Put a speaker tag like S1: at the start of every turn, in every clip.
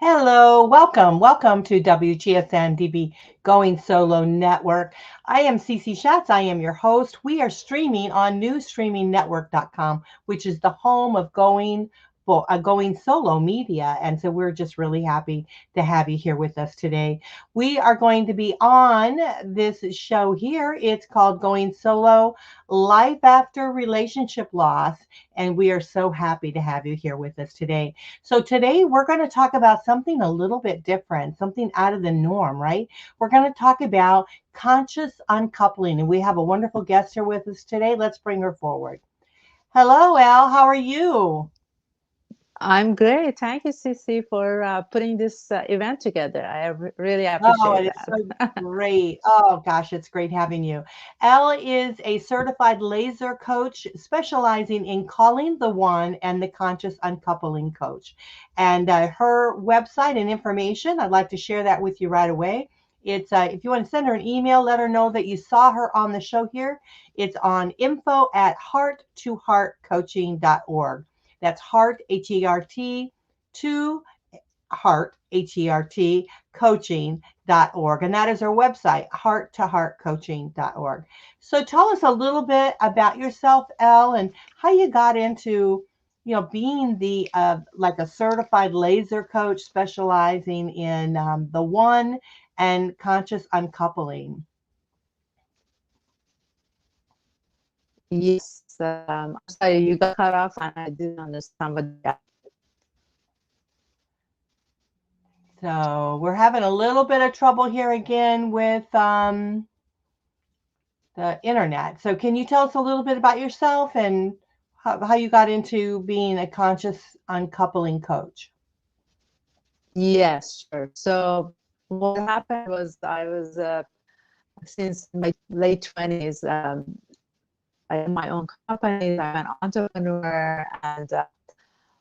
S1: Hello, welcome to WGSN-DB Going Solo Network. I am Cece Shatz. I am your host. We are streaming on newstreamingnetwork.com, which is the home of Going Solo Media. And so we're just really happy to have you here with us today. We are going to be on this show here. It's called Going Solo Life After Relationship Loss. And we are so happy to have you here with us today. So today we're going to talk about something a little bit different, something out of the norm, right? We're going to talk about conscious uncoupling. And we have a wonderful guest here with us today. Let's bring her forward. Hello, Elle. How are you?
S2: I'm great. Thank you, Cece, for putting this event together. I really
S1: Oh,
S2: appreciate
S1: it is so
S2: that.
S1: great. Oh, gosh, it's great having you. Elle is a certified laser coach specializing in calling the one and the conscious uncoupling coach. And her website and information, I'd like to share that with you right away. It's if you want to send her an email, let her know that you saw her on the show here. It's on info@heart2heartcoaching.org. That's heart, H-E-R-T, to heart, H-E-R-T, coaching.org. And that is our website, heart2heartcoaching.org. So tell us a little bit about yourself, Elle, and how you got into, being the like a certified laser coach specializing in the one and conscious uncoupling.
S2: Yes. I'm sorry, you got cut off and I didn't understand what you asked.
S1: So we're having a little bit of trouble here again with the internet. So can you tell us a little bit about yourself and how you got into being a conscious uncoupling coach?
S2: Yes, sure. So what happened was I was, since my late 20s, I had my own companies. I'm an entrepreneur. And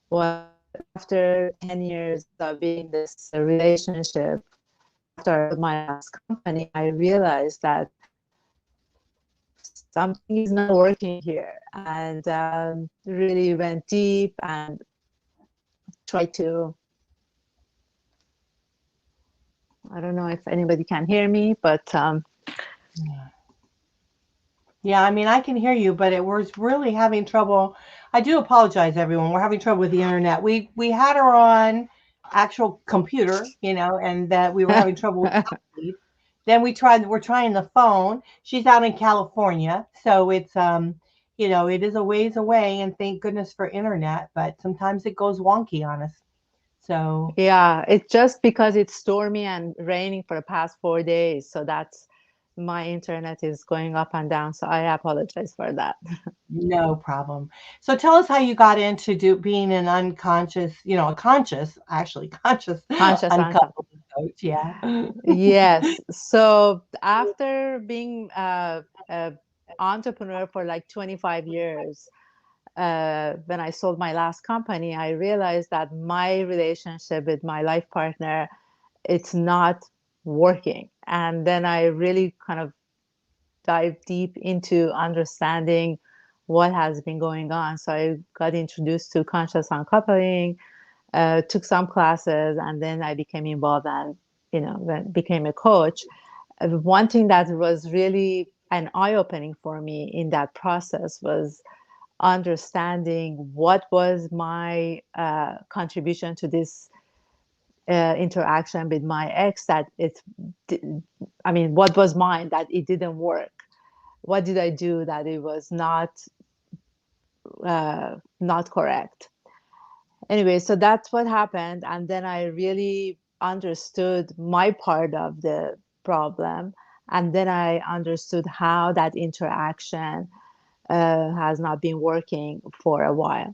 S2: well, after 10 years of being in this relationship, after my last company, I realized that something is not working here, and really went deep and tried to, I don't know if anybody can hear me, but
S1: Yeah, I mean, I can hear you, but it was really having trouble. I do apologize, everyone. We're having trouble with the internet. We had her on actual computer, and that we were having trouble with the Then we're trying the phone. She's out in California, so it's it is a ways away, and thank goodness for internet, but sometimes it goes wonky on us. So
S2: yeah, it's just because it's stormy and raining for the past 4 days. So that's my internet is going up and down. So I apologize for that.
S1: no problem. So tell us how you got into being an unconscious, a conscious, actually conscious
S2: Conscious income.
S1: uncoupling coach. Yeah.
S2: Yes. So after being a entrepreneur for like 25 years, when I sold my last company, I realized that my relationship with my life partner, it's not working. And then I really kind of dive deep into understanding what has been going on. So I got introduced to conscious uncoupling, took some classes, and then I became involved and became a coach. One thing that was really an eye-opening for me in that process was understanding what was my contribution to this interaction with my ex, that what was mine that it didn't work. What did I do that it was not correct? Anyway, so that's what happened, and then I really understood my part of the problem, and then I understood how that interaction has not been working for a while.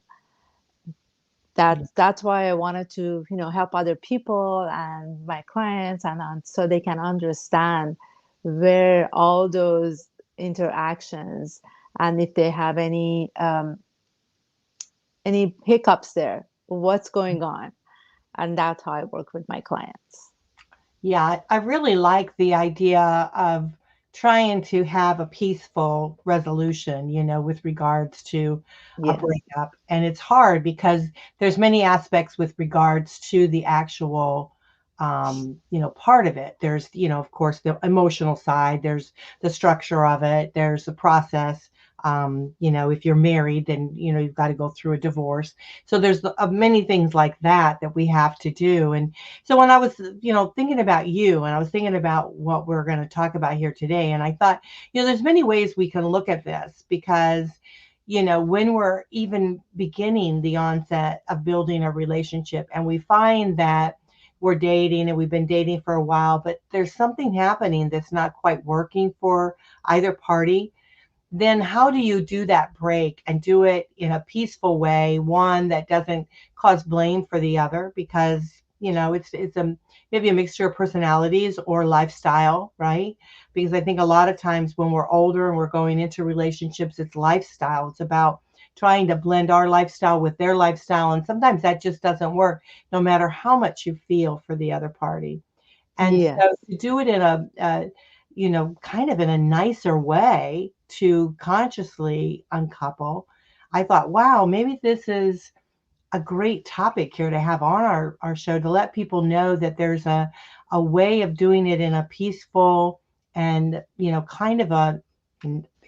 S2: That's why I wanted to help other people and my clients, and so they can understand where all those interactions, and if they have any hiccups there, what's going on. And that's how I work with my clients.
S1: Yeah, I really like the idea of trying to have a peaceful resolution, with regards to a
S2: Yes.
S1: breakup. And it's hard because there's many aspects with regards to the actual, part of it. There's, of course, the emotional side, there's the structure of it, there's the process. If you're married, then, you've got to go through a divorce. So there's many things like that we have to do. And so when I was, thinking about you, and I was thinking about what we're going to talk about here today, and I thought, there's many ways we can look at this because, when we're even beginning the onset of building a relationship and we find that we're dating and we've been dating for a while, but there's something happening that's not quite working for either party, then how do you do that break and do it in a peaceful way, one that doesn't cause blame for the other? Because it's a maybe a mixture of personalities or lifestyle, right? Because I think a lot of times when we're older and we're going into relationships, it's lifestyle. It's about trying to blend our lifestyle with their lifestyle, and sometimes that just doesn't work, no matter how much you feel for the other party. And so
S2: Yes.
S1: to do it in kind of in a nicer way, to consciously uncouple, I thought, wow, maybe this is a great topic here to have on our show, to let people know that there's a way of doing it in a peaceful and, kind of a,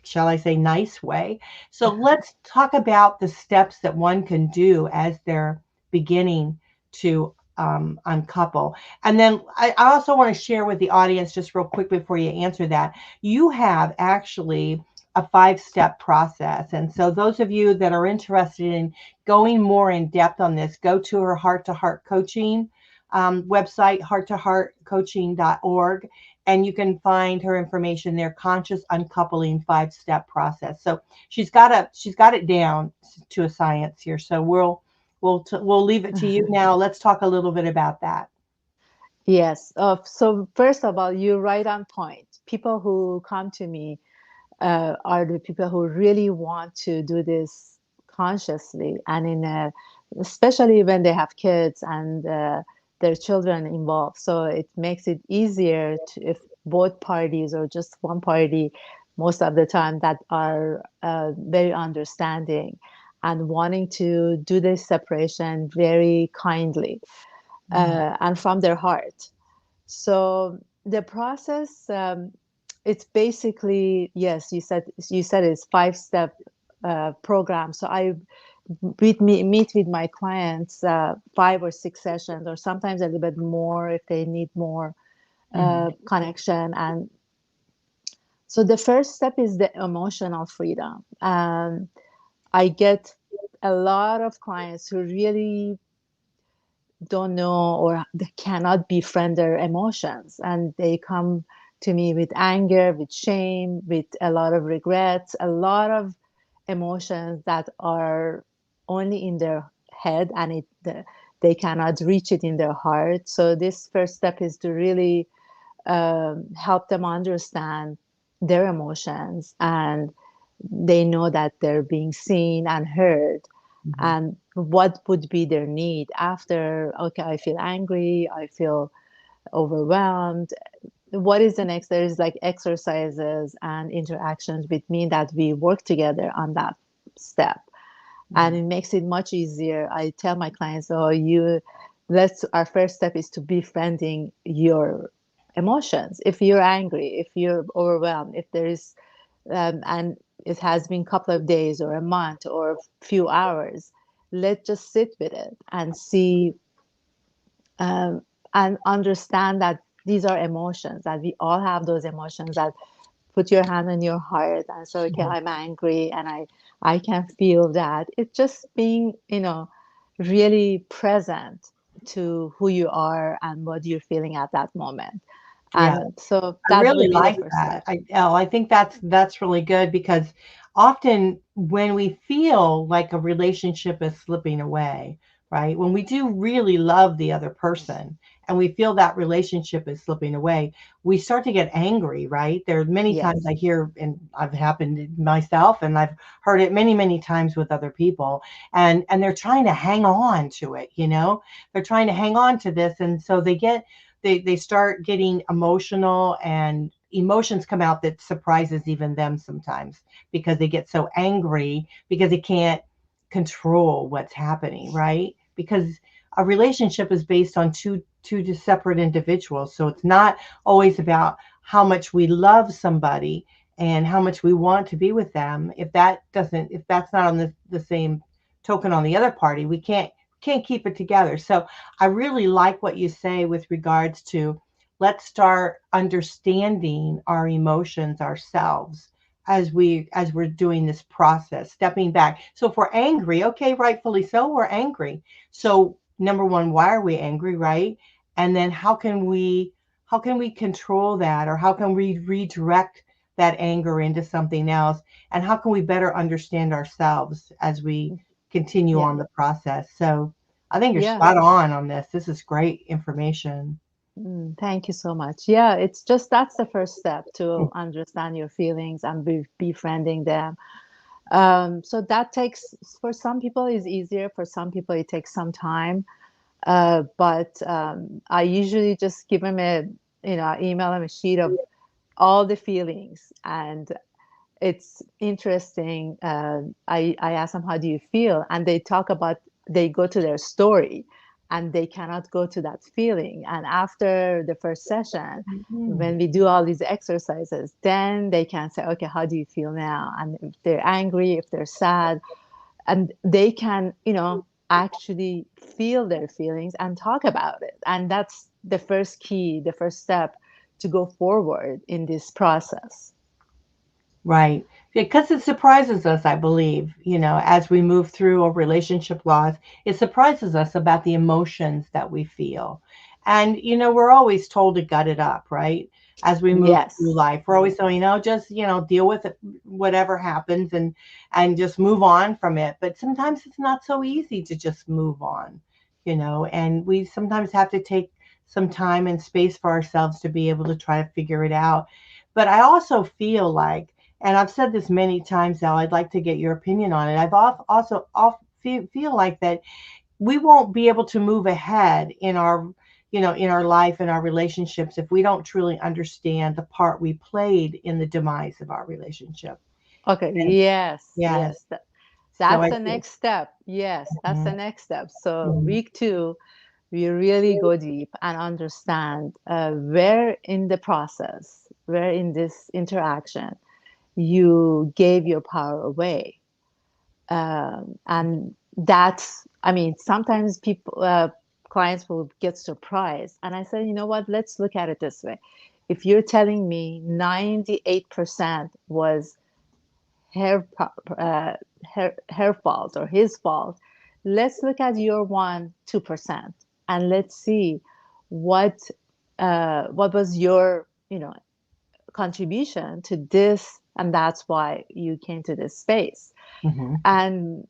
S1: shall I say, nice way. So let's talk about the steps that one can do as they're beginning to uncouple. And then I also want to share with the audience, just real quick before you answer that, you have actually a 5-step process. And so those of you that are interested in going more in depth on this, go to her Heart to Heart Coaching website, hearttoheartcoaching.org, and you can find her information there. Conscious Uncoupling 5-step process. So she's got it down to a science here. So we'll leave it to you now. Let's talk a little bit about that.
S2: Yes. So first of all, you're right on point. People who come to me are the people who really want to do this consciously, and especially when they have kids and their children involved. So it makes it easier to, if both parties or just one party, most of the time, that are very understanding and wanting to do this separation very kindly and from their heart. So the process, it's basically, yes, you said it's 5-step program. So I meet with my clients 5 or 6 sessions, or sometimes a little bit more if they need more connection. And so the first step is the emotional freedom. I get a lot of clients who really don't know or they cannot befriend their emotions, and they come to me with anger, with shame, with a lot of regrets, a lot of emotions that are only in their head, and they cannot reach it in their heart. So this first step is to really help them understand their emotions, and they know that they're being seen and heard, and what would be their need after. Okay, I feel angry, I feel overwhelmed. What is the next? There's like exercises and interactions with me that we work together on that step, and it makes it much easier. I tell my clients, oh, our first step is to befriending your emotions. If you're angry, if you're overwhelmed, if there is and it has been a couple of days or a month or a few hours, let's just sit with it and see and understand that these are emotions, that we all have those emotions, that put your hand on your heart and say, okay, I'm angry, and I can feel that. It's just being, really present to who you are and what you're feeling at that moment.
S1: Yeah.
S2: And so
S1: I
S2: that
S1: really
S2: would be the
S1: like
S2: first
S1: that.
S2: step.
S1: I think that's really good, because often when we feel like a relationship is slipping away, right? When we do really love the other person and we feel that relationship is slipping away, we start to get angry, right? There are many times
S2: Yes.
S1: I hear, and I've happened myself, and I've heard it many, many times with other people, and they're trying to hang on to it, They're trying to hang on to this, and so they start getting emotional and emotions come out that surprises even them sometimes, because they get so angry because they can't control what's happening, right? Because a relationship is based on two separate individuals. So it's not always about how much we love somebody and how much we want to be with them. If that's not on the same token on the other party, we can't keep it together. So I really like what you say with regards to, let's start understanding our emotions ourselves as we're doing this process, stepping back. So if we're angry, okay, rightfully so, we're angry. So number one, why are we angry, right? And then how can we control that, or how can we redirect that anger into something else, and how can we better understand ourselves as we continue
S2: Yeah.
S1: on the process? So I think you're
S2: Yeah.
S1: spot on this. This is great information.
S2: Thank you so much. Yeah, it's just that's the first step to understand your feelings and befriending them. So that takes, for some people, is easier. For some people, it takes some time. But I usually just give them email them a sheet of all the feelings, and it's interesting. I ask them, how do you feel? And they go to their story, and they cannot go to that feeling. And after the first session,
S1: Mhm.
S2: when we do all these exercises, then they can say, okay, how do you feel now? And if they're angry, if they're sad, and they can, actually feel their feelings and talk about it. And that's the first key, the first step to go forward in this process.
S1: Right. Because it surprises us, I believe, as we move through a relationship loss, it surprises us about the emotions that we feel. And, we're always told to gut it up, right? As we move through
S2: Yes.
S1: life, we're always saying, just, deal with it, whatever happens, and just move on from it. But sometimes it's not so easy to just move on, and we sometimes have to take some time and space for ourselves to be able to try to figure it out. But I also feel like, and I've said this many times now, I'd like to get your opinion on it. I've also feel like that we won't be able to move ahead in our life and our relationships if we don't truly understand the part we played in the demise of our relationship.
S2: Okay.
S1: And
S2: Yes.
S1: yes,
S2: Yes.
S1: so
S2: That's
S1: I
S2: the
S1: think,
S2: next step. Yes. That's the
S1: mhm,
S2: next step. So,
S1: mhm,
S2: week two, we really go deep and understand where in the process, where in this interaction, you gave your power away. And that's, I mean, sometimes clients will get surprised. And I said, you know what, let's look at it this way. If you're telling me 98% was her, her fault or his fault, let's look at your 2%, and let's see what, what was your, contribution to this, and that's why you came to this space.
S1: mhm.
S2: And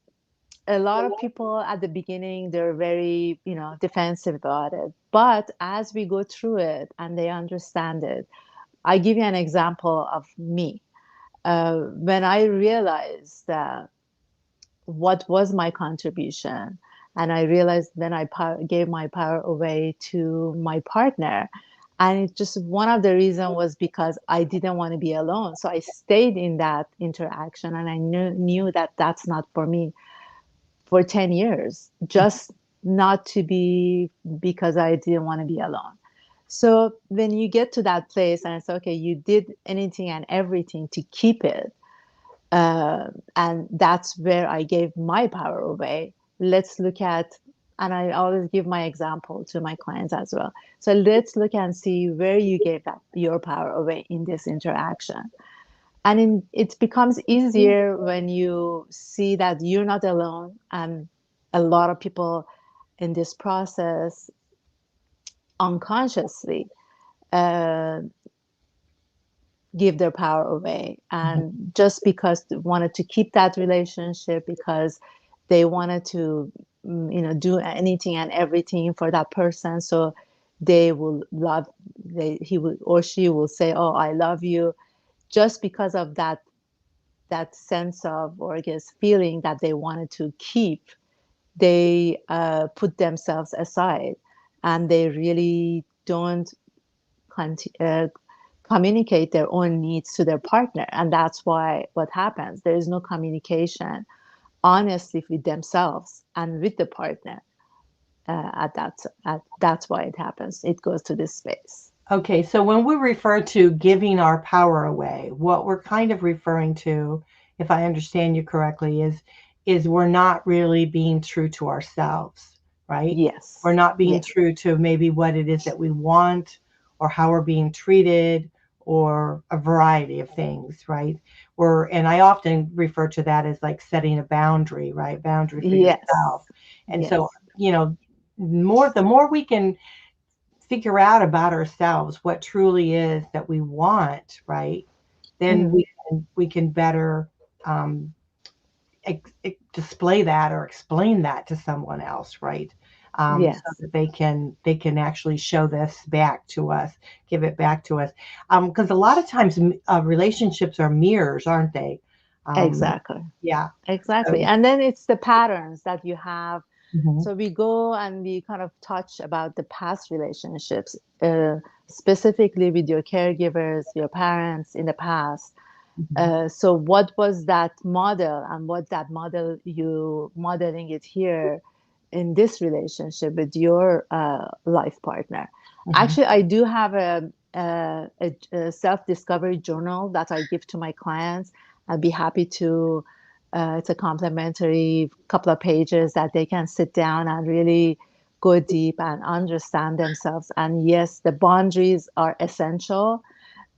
S2: a lot of people at the beginning, they're very, defensive about it, but as we go through it and they understand it, I give you an example of me. When I realized that what was my contribution, and I realized then I gave my power away to my partner, and it's just one of the reasons was because I didn't want to be alone, so I stayed in that interaction, and I knew that that's not for me for 10 years, just not to be, because I didn't want to be alone. So when you get to that place and it's okay, you did anything and everything to keep it, and that's where I gave my power away. Let's look at, and I always give my example to my clients as well. So let's look and see where you gave that your power away in this interaction. And it becomes easier when you see that you're not alone, and a lot of people in this process unconsciously uh, give their power away, and just because they wanted to keep that relationship, because they wanted to do anything and everything for that person, so they will love, he will or she will say, oh, I love you, just because of that sense of, or I guess feeling that they wanted to keep. They put themselves aside, and they really don't conti- uh, communicate their own needs to their partner. And that's why what happens, there is no communication honestly with themselves and with the partner. That's why it happens. It goes to this space.
S1: Okay, so when we refer to giving our power away, what we're kind of referring to, if I understand you correctly, is we're not really being true to ourselves, right? We're
S2: Yes.
S1: not being
S2: Yes.
S1: true to maybe what it is that we want or how we're being treated or a variety of things, right? And I often refer to that as like setting a boundary, right? Boundary for yourself.
S2: Yes.
S1: And so,
S2: Yes.
S1: the more we can figure out about ourselves what truly is that we want, right? Then
S2: Mm.
S1: we can better um, display that or explain that to someone else, right? So
S2: Yes.
S1: that they can actually show this back to us, give it back to us. Because a lot of times relationships are mirrors, aren't they? Um,
S2: Exactly.
S1: yeah.
S2: Exactly.
S1: So,
S2: And then it's the patterns that you have.
S1: mhm,
S2: So we go and we kind of touch about the past relationships, specifically with your caregivers, your parents in the past.
S1: mhm.
S2: So what was that model, and what that model you modeling it here in this relationship with your life partner?
S1: Mhm.
S2: Actually, I do have a self-discovery journal that I give to my clients. I'd be happy to. It's a complimentary couple of pages that they can sit down and really go deep and understand themselves. And yes, the boundaries are essential.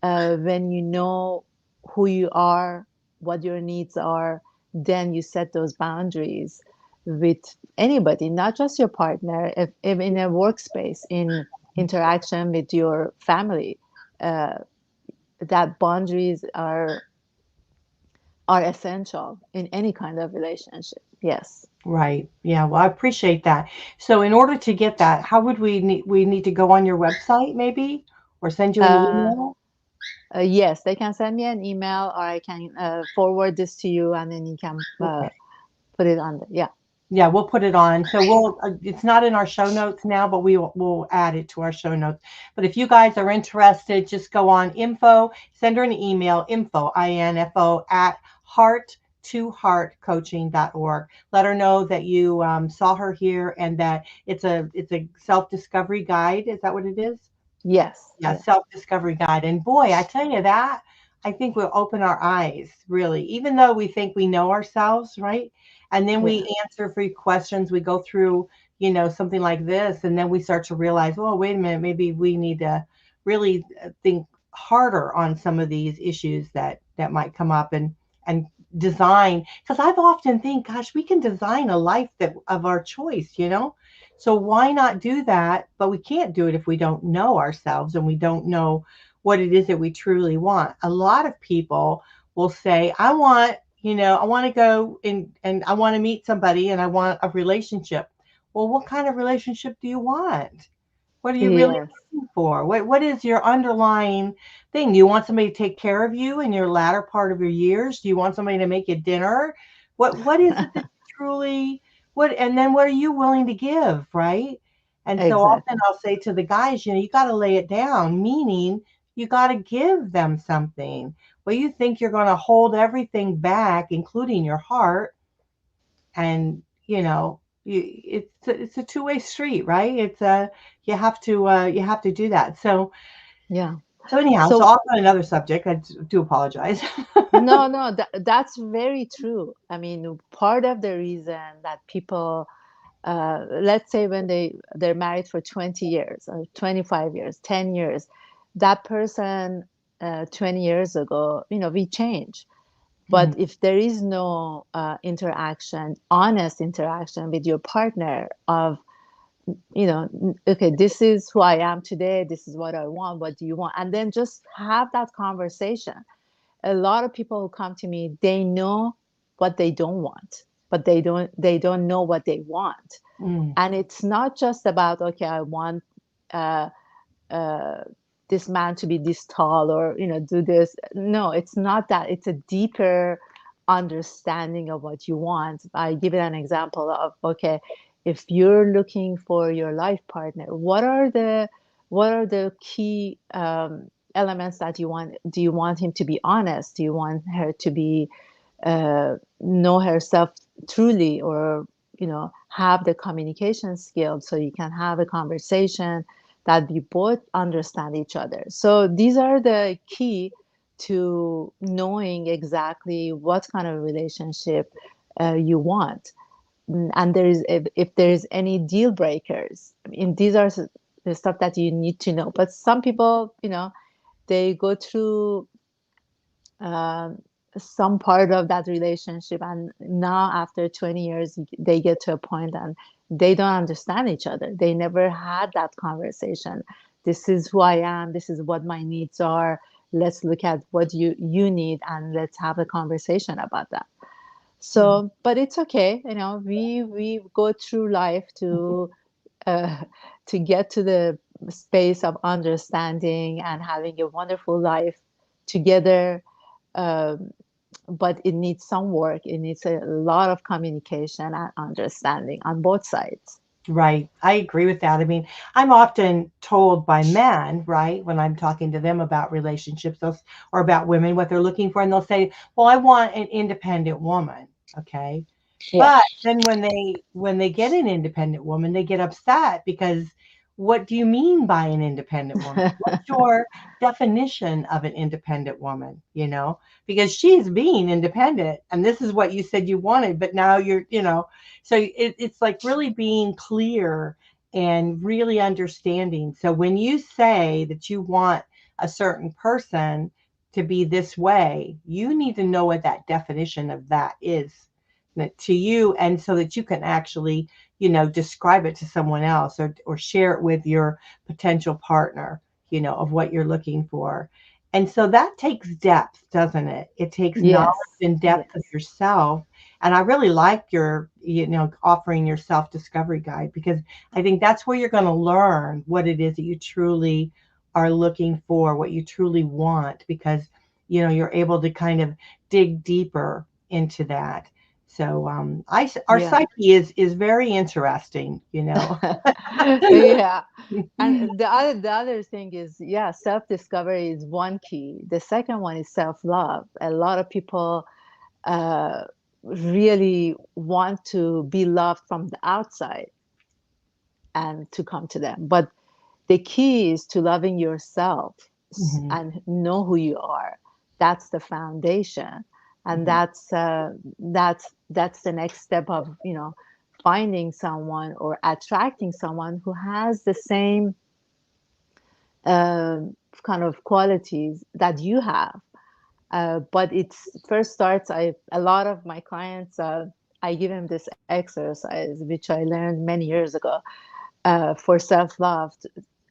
S2: When you know who you are, what your needs are, then you set those boundaries with anybody, not just your partner, if in a workspace, in interaction with your family. Uh, that boundaries are essential in any kind of relationship. Yes.
S1: Right. Yeah. Well, I appreciate that. So, in order to get that, how would we need to go on your website maybe, or send you an
S2: Uh,
S1: email?
S2: yes, they can send me an email, or I can forward this to you, and then you can
S1: Okay.
S2: put it on. Yeah.
S1: Yeah, we'll put it on. So it's not in our show notes now, but we'll add it to our show notes. But if you guys are interested, just go on send her an email, info at heart2heartcoaching.org. Let her know that you saw her here and that it's a self-discovery guide. Is that what it is?
S2: Yes.
S1: Yeah,
S2: Yes.
S1: self-discovery guide. And boy, I tell you that, I think will open our eyes, really, even though we think we know ourselves, right? And then
S2: Yeah.
S1: we answer a few questions, we go through, something like this, and then we start to realize, oh, wait a minute, maybe we need to really think harder on some of these issues that might come up and design. Because I've often think, gosh, we can design a life that of our choice. So why not do that? But we can't do it if we don't know ourselves and we don't know what it is that we truly want. A lot of people will say, I want to go and I want to meet somebody and I want a relationship. Well, what kind of relationship do you want? What are you really
S2: Yes.
S1: looking for? What is your underlying thing? Do you want somebody to take care of you in your latter part of your years? Do you want somebody to make you dinner? What is it that truly and then what are you willing to give, right? And so often
S2: Exactly.
S1: I'll say to the guys, you got to lay it down, meaning you got to give them something. Well, you think you're going to hold everything back, including your heart, and it's a two-way street, right? You have to do that.
S2: Yeah.
S1: So anyhow, so
S2: So
S1: off on another subject. I do apologize.
S2: no, no, that's very true. I mean, part of the reason that people, let's say when they're married for 20 years or 25 years, 10 years, that person 20 years ago, we change. But
S1: Mhm.
S2: if there is no interaction, honest interaction with your partner of, okay, this is who I am today, this is what I want, what do you want? And then just have that conversation. A lot of people who come to me, they know what they don't want, but they don't know what they want.
S1: Mm.
S2: And it's not just about, okay, I want uh, uh, this man to be this tall, or do this. No, it's not that. It's a deeper understanding of what you want. I give it an example of, okay, if you're looking for your life partner, what are the key elements that you want. Do you want him to be honest? Do you want her to be know herself truly, or have the communication skills so you can have a conversation that you both understand each other? So these are the key to knowing exactly what kind of relationship you want. And if there is any deal breakers, I mean, these are the stuff that you need to know. But some people, they go through um, some part of that relationship, and now after 20 years they get to a point and they don't understand each other. They never had that conversation. This is who I am, this is what my needs are, let's look at what you need, and let's have a conversation about that. So but it's okay, we go through life uh, to get to the space of understanding and having a wonderful life together. um, but it needs some work. It needs a lot of communication and understanding on both sides.
S1: Right. I agree with that. I mean, I'm often told by men, right, when I'm talking to them about relationships or about women, what they're looking for, and they'll say, "Well, I want an independent woman." Okay.
S2: Yeah.
S1: But then when they get an independent woman, they get upset because what do you mean by an independent woman? What's your definition of an independent woman? Because she's being independent, and this is what you said you wanted, but now so it's like really being clear and really understanding. So when you say that you want a certain person to be this way, you need to know what that definition of that is to you, and so that you can actually describe it to someone else, or share it with your potential partner, of what you're looking for. And so that takes depth, doesn't it? It takes knowledge
S2: Yes.
S1: and depth of
S2: Yes.
S1: yourself. And I really like your offering your self discovery guide, because I think that's where you're going to learn what it is that you truly are looking for, what you truly want, because you're able to kind of dig deeper into that. So our
S2: Yeah.
S1: psyche is very interesting.
S2: Yeah. And the other thing is, yeah, self-discovery is one key. The second one is self-love. A lot of people uh, really want to be loved from the outside and to come to them. But the key is to loving yourself
S1: Mhm,
S2: and know who you are. That's the foundation, and
S1: mhm,
S2: that's the next step of finding someone or attracting someone who has the same kind of qualities that you have. But it first starts. A lot of my clients, I give them this exercise which I learned many years ago for self love.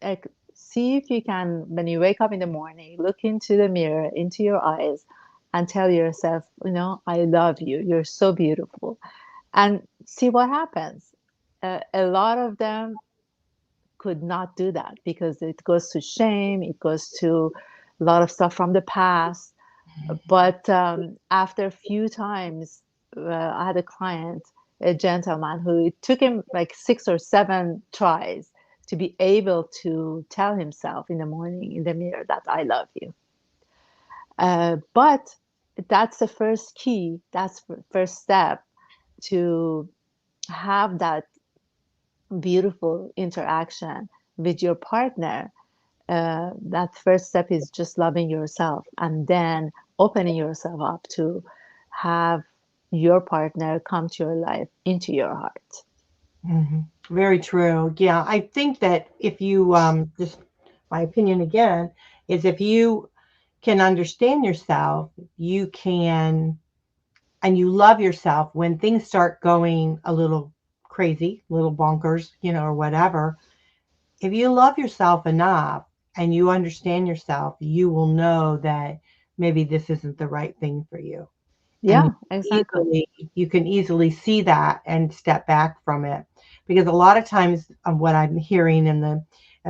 S2: Like, see if you can, when you wake up in the morning, look into the mirror, into your eyes, and tell yourself, I love you. You're so beautiful, and see what happens. A lot of them could not do that because it goes to shame. It goes to a lot of stuff from the past. But after a few times, I had a client, a gentleman, who it took him like 6 or 7 tries to be able to tell himself in the morning in the mirror that I love you. But that's the first key, that's the first step to have that beautiful interaction with your partner. That first step is just loving yourself and then opening yourself up to have your partner come to your life, into your heart.
S1: mhm. Very true. Yeah, I think that if you just my opinion again is, if you can understand yourself, you can, and you love yourself when things start going a little crazy, little bonkers, or whatever. If you love yourself enough and you understand yourself, you will know that maybe this isn't the right thing for you. And
S2: Yeah, exactly.
S1: you can easily see that and step back from it, because a lot of times of what I'm hearing in the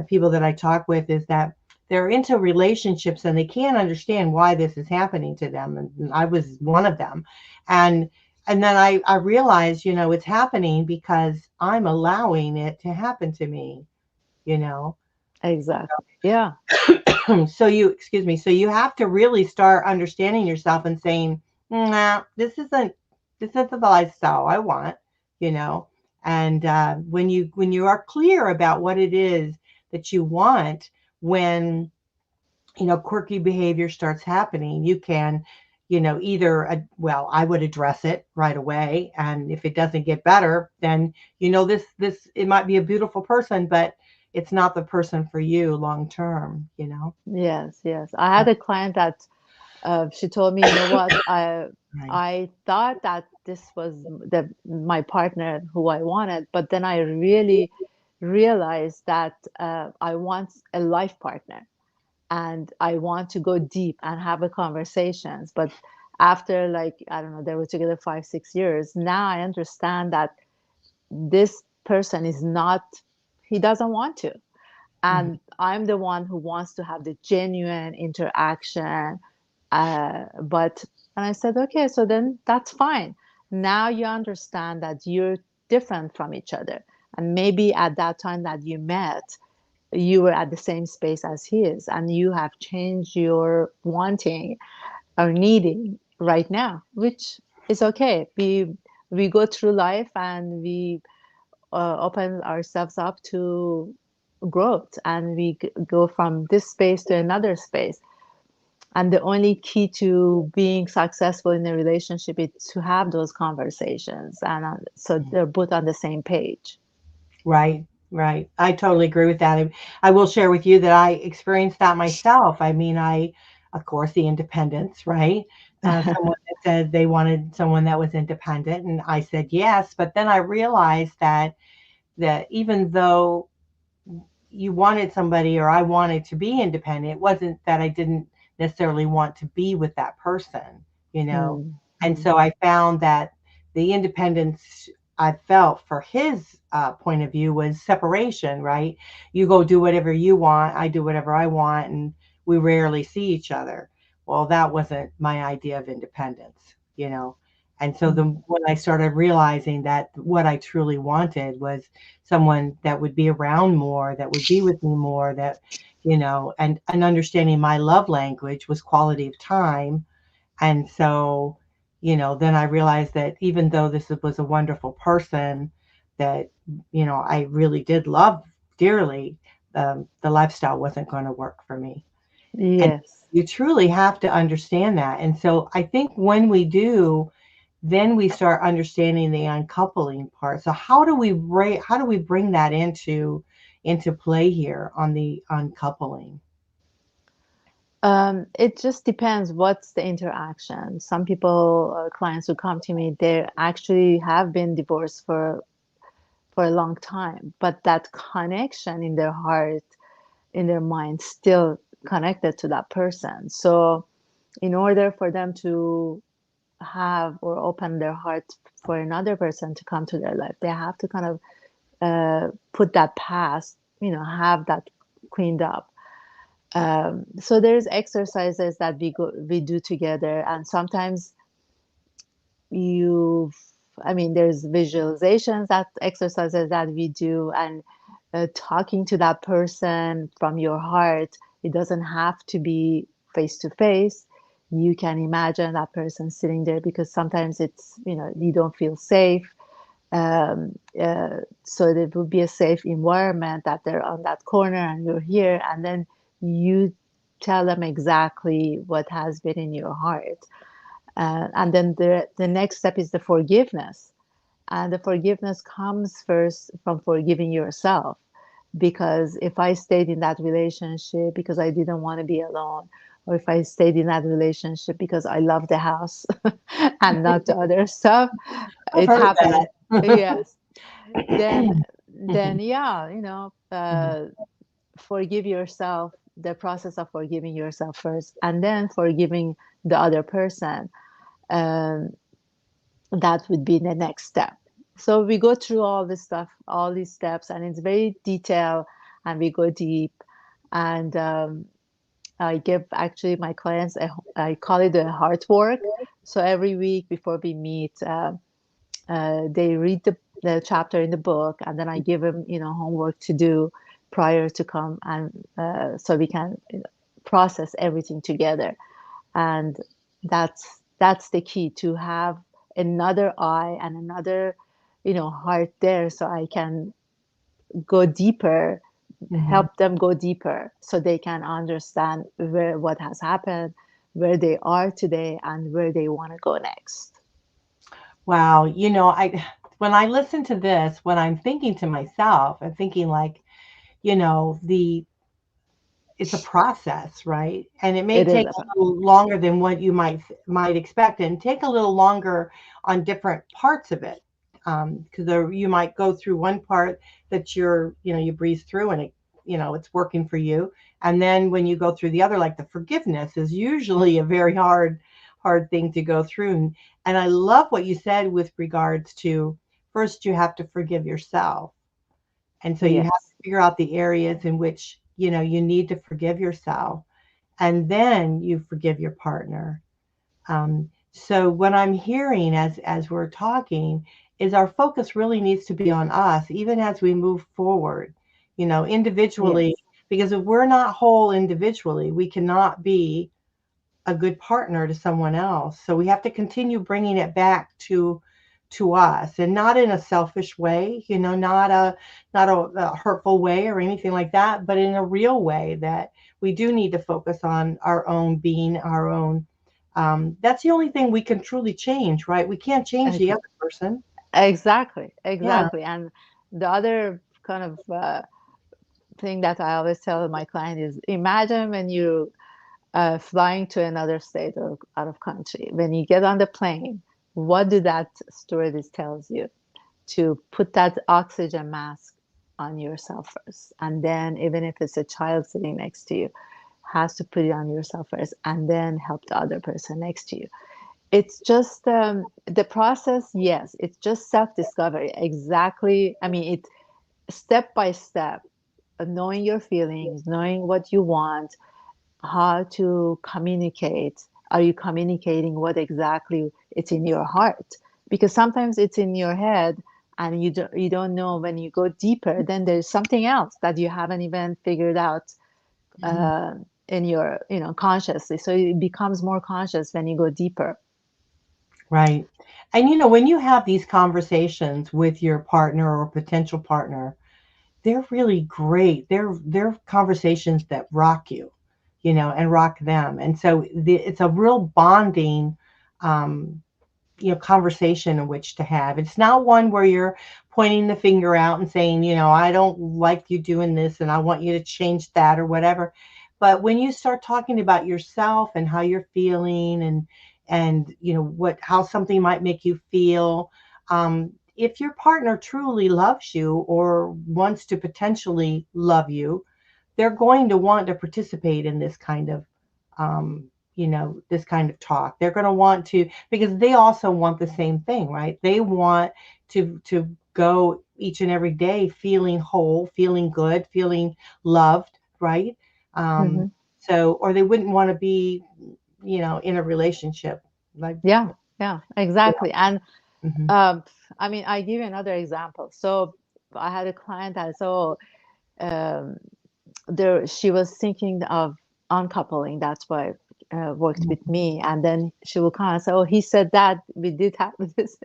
S1: people that I talk with is that they're into relationships and they can't understand why this is happening to them, and I was one of them. And then I realized, it's happening because I'm allowing it to happen to me you know
S2: Exactly. Yeah.
S1: So you have to really start understanding yourself and saying, nah, this isn't the lifestyle I want, you know. And when you are clear about what it is that you want, when quirky behavior starts happening, you can, either, well, I would address it right away. And if it doesn't get better, then, it might be a beautiful person, but it's not the person for you long term,
S2: Yes, yes. I had a client that she told me, you know what,
S1: Right.
S2: I thought that this was my partner who I wanted, but then I really realized that I want a life partner and I want to go deep and have a conversations. But after, like, I don't know, they were together 5, 6 years. Now I understand that this person is not, he doesn't want to.
S1: Mhm.
S2: And I'm the one who wants to have the genuine interaction. But, and I said, okay, so then that's fine. Now you understand that you're different from each other. And maybe at that time that you met, you were at the same space as he is, and you have changed your wanting or needing right now, which is okay. We go through life and we open ourselves up to growth, and we go from this space to another space. And the only key to being successful in a relationship is to have those conversations, and so they're both on the same page.
S1: Right, right. I totally agree with that. I will share with you that I experienced that myself. I mean, of course, the independence, right? Someone that said they wanted someone that was independent, and I said yes. But then I realized that even though you wanted somebody, or I wanted to be independent, it wasn't that I didn't necessarily want to be with that person, you know. And
S2: Mm-hmm.
S1: so I found that the independence I felt for his point of view was separation, right? You go do whatever you want, I do whatever I want, and we rarely see each other. Well, that wasn't my idea of independence. And so when I started realizing that what I truly wanted was someone that would be around more, that would be with me more, and understanding my love language was quality of time. And so, then I realized that even though this was a wonderful person that, I really did love dearly, the lifestyle wasn't going to work for me. And
S2: Yes.
S1: you truly have to understand that. And so I think when we do, then we start understanding the uncoupling part. So how do we bring that into play here on the uncoupling?
S2: It just depends what's the interaction. Some people, clients who come to me, they actually have been divorced for a long time, but that connection in their heart, in their mind, still connected to that person. So, in order for them to have or open their heart for another person to come to their life, they have to kind of put that past, have that cleaned up. So there's exercises that we do together, and sometimes you I mean, there's visualizations, that exercises that we do, and talking to that person from your heart. It doesn't have to be face to face. You can imagine that person sitting there, because sometimes it's, you don't feel safe. So there would be a safe environment that they're on that corner and you're here, and then you tell them exactly what has been in your heart. And then the next step is the forgiveness. And the forgiveness comes first from forgiving yourself. Because if I stayed in that relationship because I didn't want to be alone, or if I stayed in that relationship because I love the house and not the other stuff,
S1: I've
S2: it
S1: heard
S2: happens.
S1: that.
S2: Yes. Then,
S1: Mhm.
S2: yeah,
S1: Mhm.
S2: forgive yourself, the process of forgiving yourself first, and then forgiving the other person. Um, that would be the next step. So we go through all this stuff, all these steps, and it's very detailed, and we go deep. And I give actually my clients, I call it a heart work. So every week before we meet, they read the chapter in the book, and then I give them, homework to do prior to come, and so we can process everything together. And that's the key, to have another eye and another, heart there, so I can go deeper,
S1: Hmm.
S2: help them go deeper, so they can understand what has happened, where they are today, and where they want to go next.
S1: Wow. When I listen to this, when I'm thinking to myself, I'm thinking like, the it's a process, right? And it may
S2: It is
S1: take
S2: a
S1: a little longer than what you might expect, and take a little longer on different parts of it. Because you might go through one part that you breeze through, and it's working for you. And then when you go through the other, like the forgiveness is usually a very hard thing to go through. And I love what you said with regards to, first you have to forgive yourself. And so you have
S2: yes,
S1: to figure out the areas in which, you need to forgive yourself. And then you forgive your partner. So what I'm hearing as we're talking is our focus really needs to be on us, even as we move forward, individually,
S2: yes,
S1: because if we're not whole individually, we cannot be a good partner to someone else. So we have to continue bringing it back to us, and not in a selfish way, not a hurtful way or anything like that, but in a real way that we do need to focus on our own being, our own. That's the only thing we can truly change, right? We can't change the
S2: ex-
S1: other person.
S2: exactly,
S1: Yeah.
S2: exactly. And the other kind of thing that I always tell my client is, imagine when you flying to another state or out of country. When you get on the plane, what do that stewardess tells you? To put that oxygen mask on yourself first, and then even if it's a child sitting next to you, has to put it on yourself first, and then help the other person next to you. It's just the process. Yes, it's just self-discovery. Exactly. I mean, it step by step, knowing your feelings, knowing what you want, how to communicate. Are you communicating what exactly it's in your heart? Because sometimes it's in your head, and you don't know. When you go deeper, then there's something else that you haven't even figured out
S1: Mhm.
S2: uh, in your consciously. So it becomes more conscious when you go deeper.
S1: Right. And when you have these conversations with your partner or potential partner, they're really great. They're conversations that rock you, and rock them. And so it's a real bonding, um, conversation in which to have. It's not one where you're pointing the finger out and saying, I don't like you doing this and I want you to change that or whatever. But when you start talking about yourself and how you're feeling, and what how something might make you feel, if your partner truly loves you or wants to potentially love you, they're going to want to participate in um, this kind of talk. They're going to want to, because they also want the same thing, right? They want to go each and every day feeling whole, feeling good, feeling loved, right? Um,
S2: Hmm.
S1: so, or they wouldn't want to be, in a relationship like,
S2: Yeah, yeah,
S1: you
S2: exactly. And
S1: know. Hmm.
S2: um, I mean, I give you another example. So I had a client that, so um, there she was thinking of uncoupling. That's why worked with me. And then she will come and say, "Oh, he said that we did have this,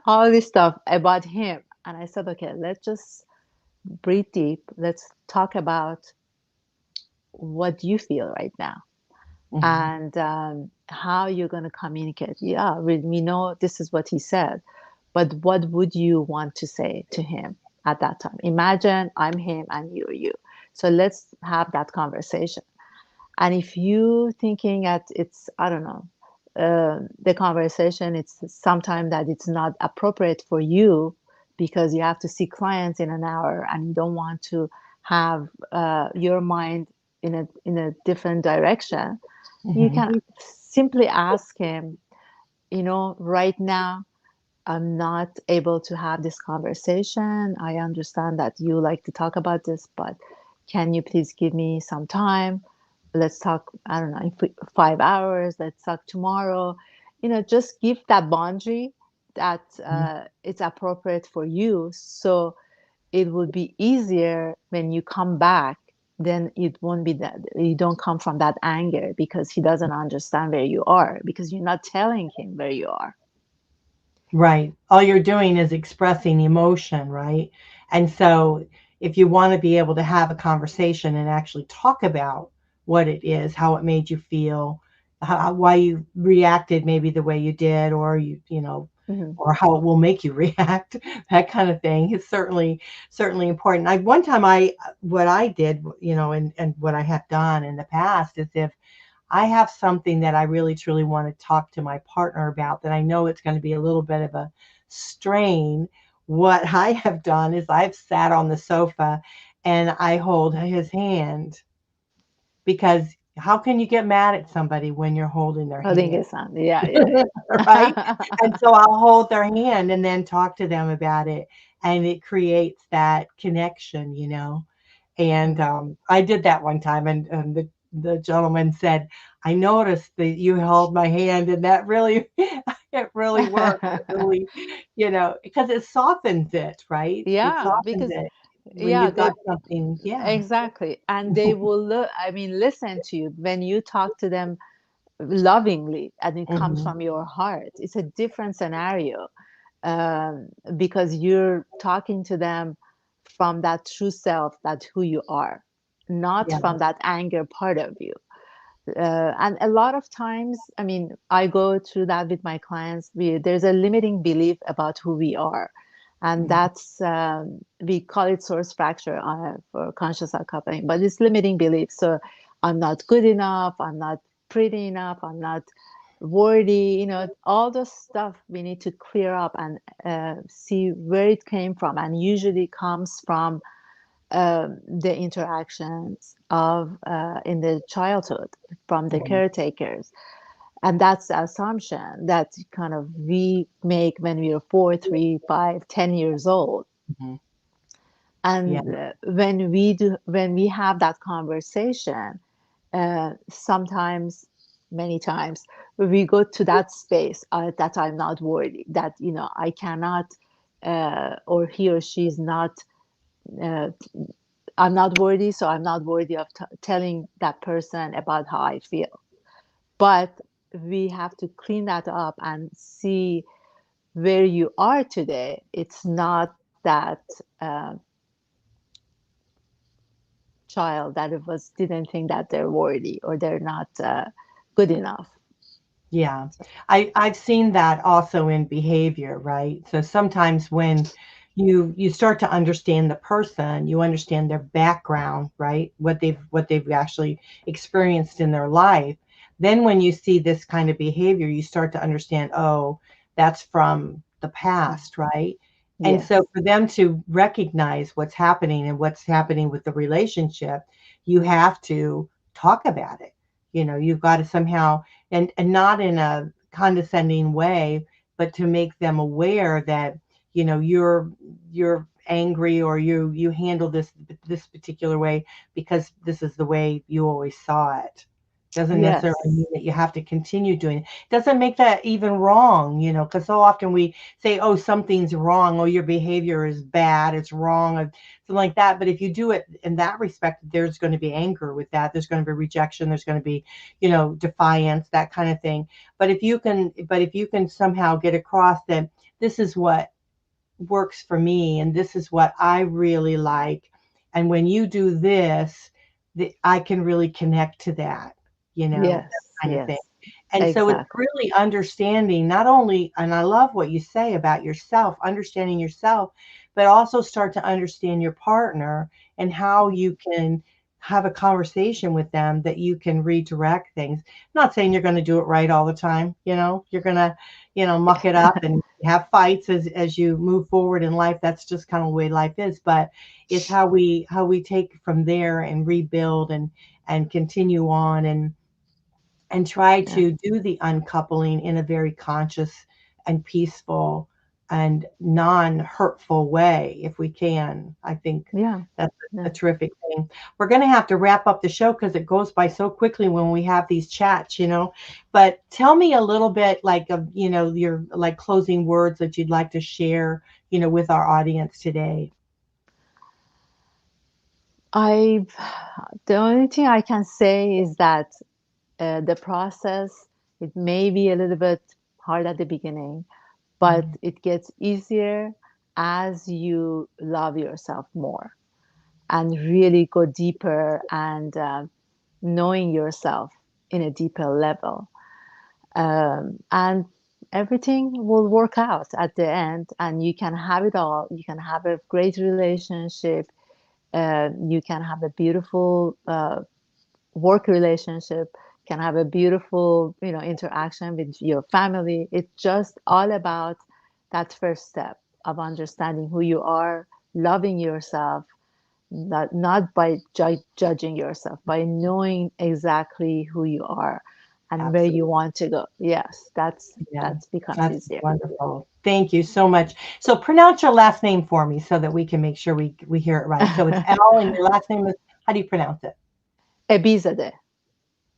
S2: all this stuff about him." And I said, "Okay, let's just breathe deep. Let's talk about what you feel right now,
S1: Hmm.
S2: and how you're going to communicate." Yeah, we know this is what he said, but what would you want to say to him at that time? Imagine I'm him and you're you. So let's have that conversation. And if you thinking at it's, I don't know, the conversation, it's sometime that it's not appropriate for you because you have to see clients in an hour and you don't want to have your mind in a different direction, you
S1: Hmm.
S2: can simply ask him, right now I'm not able to have this conversation. I understand that you like to talk about this, but can you please give me some time? Let's talk, I don't know, in 5 hours. Let's talk tomorrow. Just give that boundary that it's appropriate for you. So it will be easier when you come back. then it won't be that you don't come from that anger because he doesn't understand where you are because you're not telling him where you are.
S1: Right. All you're doing is expressing emotion, right? And so if you want to be able to have a conversation and actually talk about what it is, how it made you feel, why you reacted maybe the way you did, or
S2: Mm-hmm.
S1: or how it will make you react, that kind of thing is certainly important. One time what I did, and what I have done in the past is if I have something that I really truly want to talk to my partner about that I know it's going to be a little bit of a strain. What I have done is I've sat on the sofa and I hold his hand, because how can you get mad at somebody when you're holding their
S2: I think
S1: hand?
S2: it's something. Yeah, yeah,
S1: Right? And
S2: yeah.
S1: so I'll hold their hand and then talk to them about it. And it creates that connection. And I did that one time, and the gentleman said, "I noticed that you held my hand, and that really, it really worked. It really, because it softens it, right? It
S2: Yeah,
S1: softens
S2: because
S1: it when
S2: yeah,
S1: you've got
S2: they
S1: something, yeah."
S2: exactly, and they will look. I mean, listen to you when you talk to them lovingly, and it comes
S1: Hmm.
S2: from your heart. It's a different scenario because you're talking to them from that true self, that who you are, not
S1: Yeah.
S2: from that anger part of you. And a lot of times, I mean, I go through that with my clients. There's a limiting belief about who we are. And
S1: Mhm.
S2: that's, we call it source fracture for conscious uncoupling, but it's limiting belief. So I'm not good enough. I'm not pretty enough. I'm not worthy. All the stuff we need to clear up and see where it came from. And usually comes from the interactions of in the childhood from the
S1: Mhm.
S2: caretakers, and that's the assumption that kind of we make when we are 4, 3, 5, 10 years old.
S1: Mhm. Yeah.
S2: And when we have that conversation, sometimes, many times, we go to that space that I'm not worthy, that I cannot, or he or she is not, uh, I'm not worthy, so I'm not worthy of telling that person about how I feel. But we have to clean that up and see where you are today. It's not that uh, child that it was didn't think that they're worthy or they're not good enough.
S1: Yeah. I've seen that also in behavior, right? So sometimes when you start to understand the person, you understand their background, right? What they've actually experienced in their life. Then when you see this kind of behavior, you start to understand, oh, that's from the past, right? And so
S2: Yes.
S1: for them to recognize what's happening and what's happening with the relationship, you have to talk about it. You've got to somehow, and not in a condescending way, but to make them aware that you're angry, or you handle this particular way because this is the way you always saw it. Doesn't necessarily
S2: Yes.
S1: mean that you have to continue doing it. Doesn't make that even wrong, because so often we say, oh, something's wrong, oh, your behavior is bad, it's wrong, or something like that. But if you do it in that respect, there's going to be anger with that, there's going to be rejection, there's going to be defiance, that kind of thing. But if you can somehow get across that this is what works for me and this is what I really like, and when you do this, I can really connect to that
S2: Yes.
S1: kind of thing.
S2: Yes.
S1: And so it's
S2: Exactly.
S1: really understanding, not only, and I love what you say about yourself, understanding yourself, but also start to understand your partner and how you can have a conversation with them that you can redirect things. I'm not saying you're going to do it right all the time. You're going to, muck it up and have fights as you move forward in life. That's just kind of the way life is. But it's how we take from there and rebuild and continue on and try
S2: Yeah.
S1: to do the uncoupling in a very conscious and peaceful and non-hurtful way if we can. I think
S2: Yeah.
S1: that's a
S2: Yeah.
S1: terrific thing. We're going to have to wrap up the show because it goes by so quickly when we have these chats. But tell me a little bit, like, of your, like, closing words that you'd like to share with our audience today.
S2: I, the only thing I can say is that the process, it may be a little bit hard at the beginning, but
S1: Mm,
S2: it gets easier as you love yourself more and really go deeper and knowing yourself in a deeper level. And everything will work out at the end, and you can have it all. You can have a great relationship. You can have a beautiful work relationship, can have a beautiful, interaction with your family. It's just all about that first step of understanding who you are, loving yourself, not by judging yourself, by knowing exactly who you are and where you
S1: absolutely.
S2: want to go. Yes,
S1: Yeah,
S2: that becomes
S1: that's
S2: easier.
S1: wonderful. Thank you so much. So pronounce your last name for me so that we can make sure we hear it right. So it's L and your last name is, how do you pronounce it?
S2: Ebizadeh.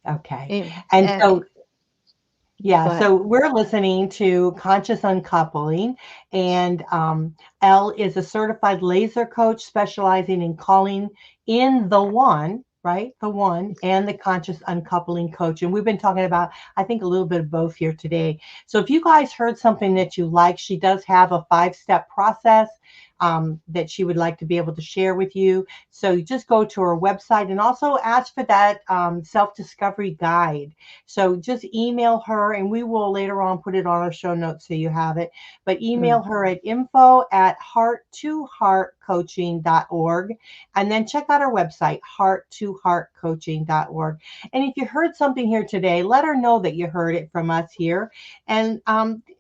S1: Okay.
S2: In,
S1: And so yeah,
S2: Go ahead.
S1: so we're listening to Conscious Uncoupling, and Elle is a certified laser coach specializing in calling in the one, right? The one, and the conscious uncoupling coach. And we've been talking about, I think, a little bit of both here today. So if you guys heard something that you like, she does have a 5-step process that she would like to be able to share with you. So you just go to her website and also ask for that self-discovery guide. So just email her, and we will later on put it on our show notes so you have it. But email
S2: Mm.
S1: her at info@heart2heartcoaching.org, and then check out our website, heart2heartcoaching.org. And if you heard something here today, let her know that you heard it from us here, and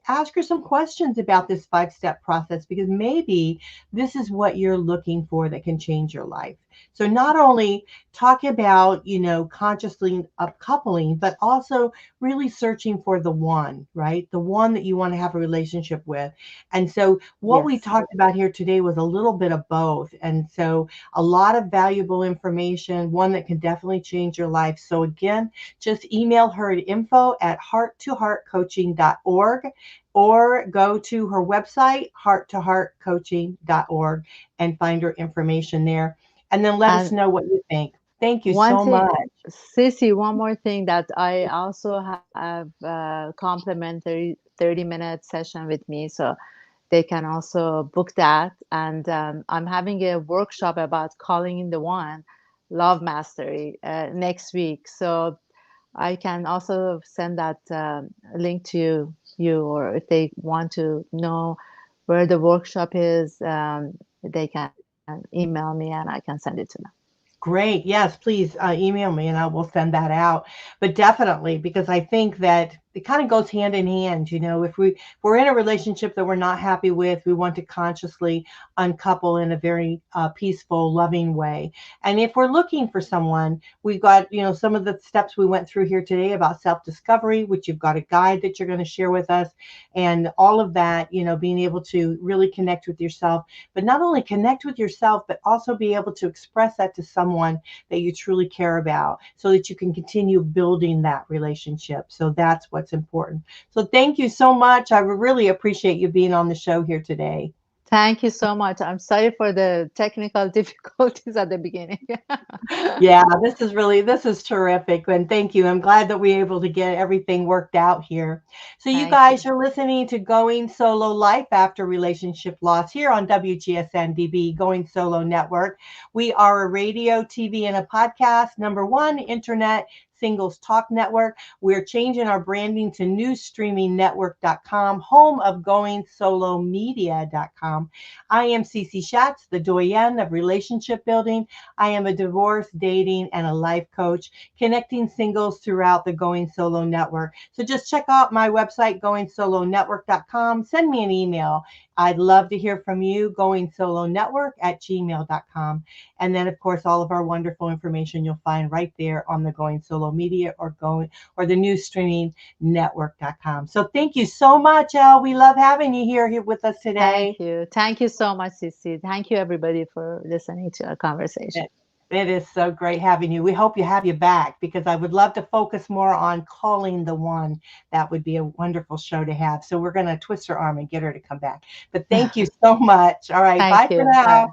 S1: ask her some questions about this 5-step process, because maybe this is what you're looking for that can change your life. So not only talk about, consciously upcoupling, but also really searching for the one, right? The one that you want to have a relationship with. And so what we
S2: Yes.
S1: talked about here today was a little bit of both. And so a lot of valuable information, one that can definitely change your life. So again, just email her at info@hearttoheartcoaching.org, or go to her website, hearttoheartcoaching.org, and find her information there. And then let us
S2: And
S1: know what you think. Thank you
S2: one
S1: so
S2: thing,
S1: much.
S2: Sissy, one more thing that I also have a complimentary 30-minute session with me. So they can also book that. And I'm having a workshop about calling in the one, love mastery, next week. So I can also send that link to you, or if they want to know where the workshop is, they can email me and I can send it to them.
S1: Great. Yes, please email me and I will send that out. But definitely, because I think that it kind of goes hand in hand. If we're in a relationship that we're not happy with, we want to consciously uncouple in a very peaceful, loving way. And if we're looking for someone, we've got, some of the steps we went through here today about self-discovery, which you've got a guide that you're going to share with us, and all of that, being able to really connect with yourself, but not only connect with yourself, but also be able to express that to someone that you truly care about, so that you can continue building that relationship. So that's what's important. So thank you so much. I really appreciate you being on the show here today.
S2: Thank you so much. I'm sorry for the technical difficulties at the beginning.
S1: Yeah, this is terrific. And thank you. I'm glad that we were able to get everything worked out here. So you
S2: Thank you.
S1: guys are listening to Going Solo Life After Relationship Loss here on WGSN-DB, Going Solo Network. We are a radio, TV, and a podcast, #1 internet singles talk network. We're changing our branding to newstreamingnetwork.com, home of goingsolomedia.com. I am Cece Shatz, the Doyenne of relationship building. I am a divorce, dating, and a life coach, connecting singles throughout the Going Solo Network. So just check out my website, goingsoloNetwork.com. Send me an email. I'd love to hear from you, goingsoloNetwork@gmail.com. And then, of course, all of our wonderful information you'll find right there on the Going Solo Media, or the new streaming network.com. So thank you so much, Elle. We love having you here with us today.
S2: Thank you. Thank you so much, Sissy. Thank you, everybody, for listening to our conversation.
S1: It is so great having you. We hope you have you back, because I would love to focus more on calling the one. That would be a wonderful show to have. So we're going to twist her arm and get her to come back. But thank you so much. All right. Bye
S2: Thank
S1: for
S2: you.
S1: now.
S2: Bye.